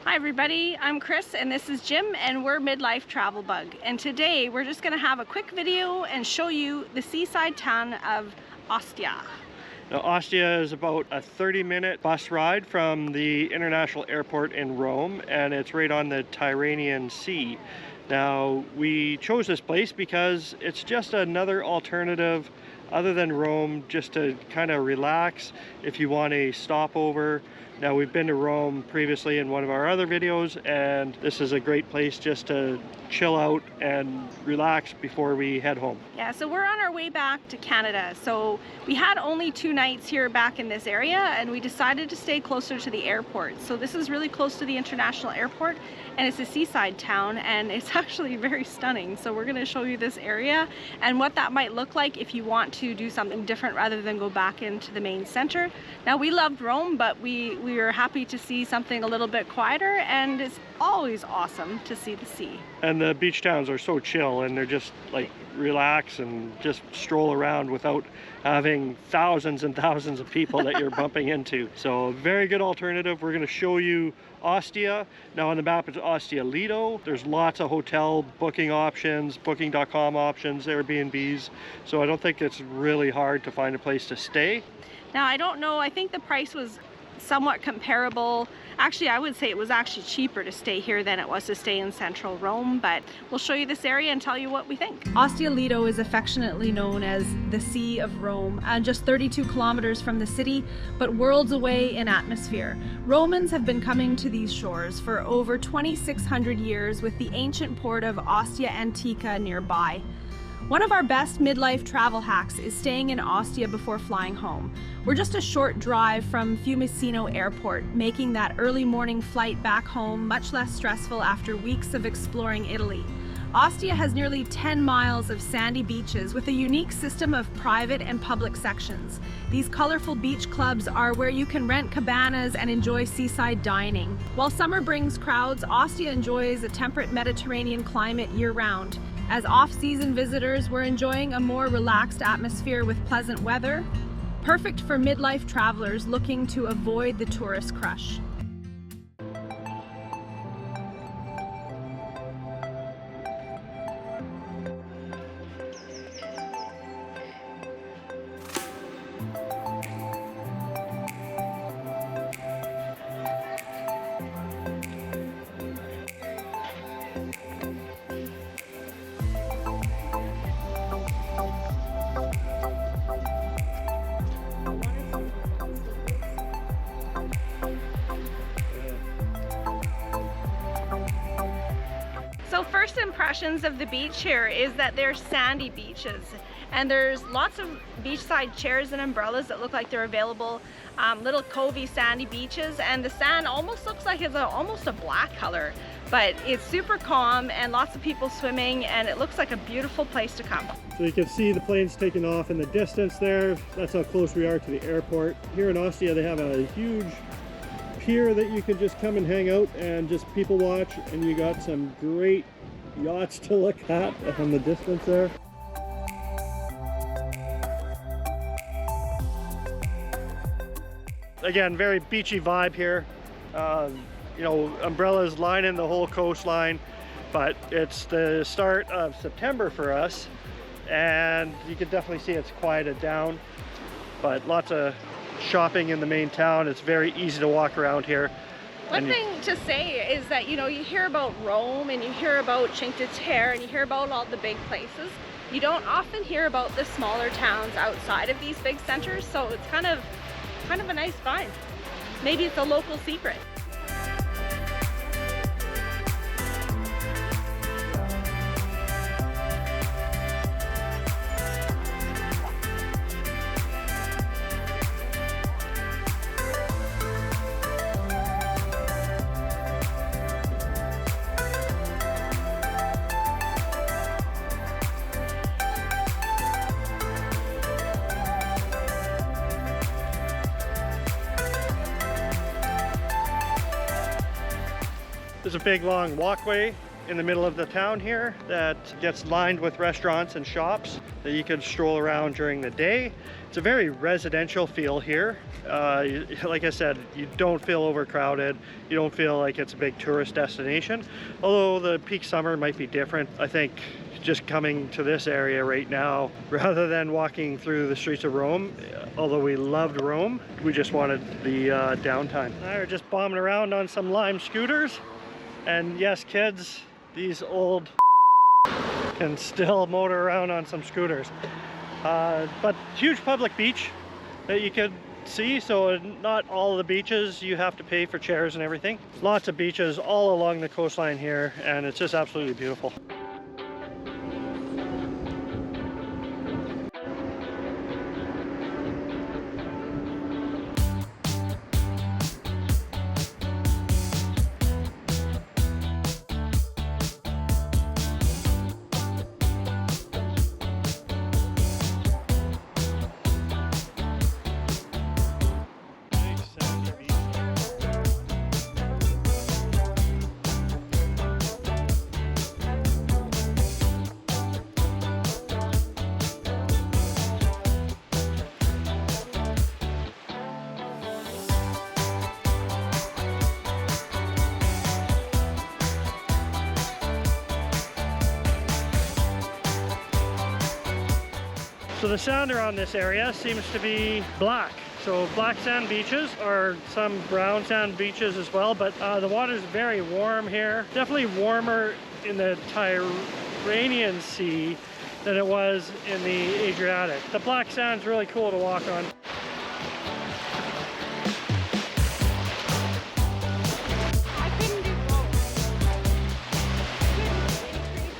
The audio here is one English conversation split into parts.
Hi everybody, I'm Chris and this is Jim and we're Midlife Travel Bug. And today we're just going to have a quick video and show you the seaside town of Ostia. Now, Ostia is about a 30-minute bus ride from the international airport in Rome, and it's right on the Tyrrhenian Sea. Now, we chose this place because it's just another alternative other than Rome, just to kind of relax if you want a stopover. Now, we've been to Rome previously in one of our other videos, and this is a great place just to chill out and relax before we head home. Yeah, so we're on our way back to Canada. So we had only 2 nights here back in this area and we decided to stay closer to the airport. So this is really close to the international airport and it's a seaside town and it's actually very stunning. So we're going to show you this area and what that might look like if you want to do something different rather than go back into the main center. Now, we loved Rome, but we were happy to see something a little bit quieter, and it's always awesome to see the sea. And the beach towns are so chill, and they're just like relax and just stroll around without having thousands and thousands of people that you're bumping into. So very good alternative. We're going to show you Ostia. Now on the map it's Ostia Lido. There's lots of hotel booking options, booking.com options, Airbnbs. So I don't think it's really hard to find a place to stay. Now I don't know, I think the price was somewhat comparable. Actually, I would say it was actually cheaper to stay here than it was to stay in central Rome, but we'll show you this area and tell you what we think. Ostia Lido is affectionately known as the Sea of Rome, and just 32 kilometers from the city, but worlds away in atmosphere. Romans have been coming to these shores for over 2,600 years, with the ancient port of Ostia Antica nearby. One of our best midlife travel hacks is staying in Ostia before flying home. We're just a short drive from Fiumicino airport, making that early morning flight back home much less stressful after weeks of exploring Italy. Ostia has nearly 10 miles of sandy beaches with a unique system of private and public sections. These colorful beach clubs are where you can rent cabanas and enjoy seaside dining. While summer brings crowds, Ostia enjoys a temperate Mediterranean climate year-round. As off-season visitors, we're enjoying a more relaxed atmosphere with pleasant weather, perfect for midlife travelers looking to avoid the tourist crush. So first impressions of the beach here is that they're sandy beaches, and there's lots of beachside chairs and umbrellas that look like they're available, little covey sandy beaches, and the sand almost looks like it's almost a black color, but it's super calm and lots of people swimming, and it looks like a beautiful place to come. So you can see the planes taking off in the distance there. That's how close we are to the airport. Here in Ostia they have a huge pier that you can just come and hang out and just people watch, and you got some great yachts to look at from the distance there. Again, very beachy vibe here. You know, umbrellas lining the whole coastline, but it's the start of September for us, and you can definitely see it's quieted down, but lots of shopping in the main town. It's very easy to walk around here. One thing to say is that, you know, you hear about Rome and you hear about Cinque Terre and you hear about all the big places. You don't often hear about the smaller towns outside of these big centers, so it's kind of a nice find. Maybe it's a local secret. There's a big long walkway in the middle of the town here that gets lined with restaurants and shops that you can stroll around during the day. It's a very residential feel here. Like I said, you don't feel overcrowded. You don't feel like it's a big tourist destination. Although the peak summer might be different. I think just coming to this area right now, rather than walking through the streets of Rome, although we loved Rome, we just wanted the downtime. We're just bombing around on some Lime scooters. And yes, kids, these old can still motor around on some scooters. But huge public beach that you could see, so not all the beaches you have to pay for chairs and everything. Lots of beaches all along the coastline here, and it's just absolutely beautiful. So the sand around this area seems to be black. So black sand beaches, or some brown sand beaches as well, but the water is very warm here. Definitely warmer in the Tyrrhenian Sea than it was in the Adriatic. The black sand's really cool to walk on.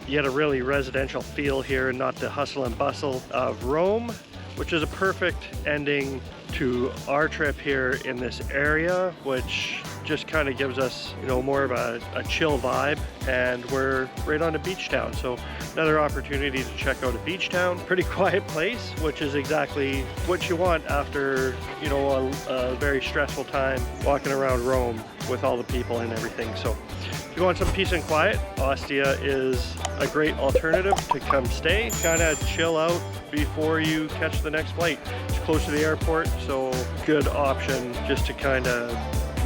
You get a really residential feel here, not the hustle and bustle of Rome, which is a perfect ending to our trip here in this area, which just kind of gives us, you know, more of a chill vibe. And we're right on a beach town, so another opportunity to check out a beach town. Pretty quiet place, which is exactly what you want after, you know, a very stressful time walking around Rome with all the people and everything. So if you want some peace and quiet, Ostia is a great alternative to come stay, kind of chill out before you catch the next flight. It's close to the airport, so good option just to kind of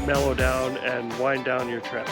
mellow down and wind down your trip.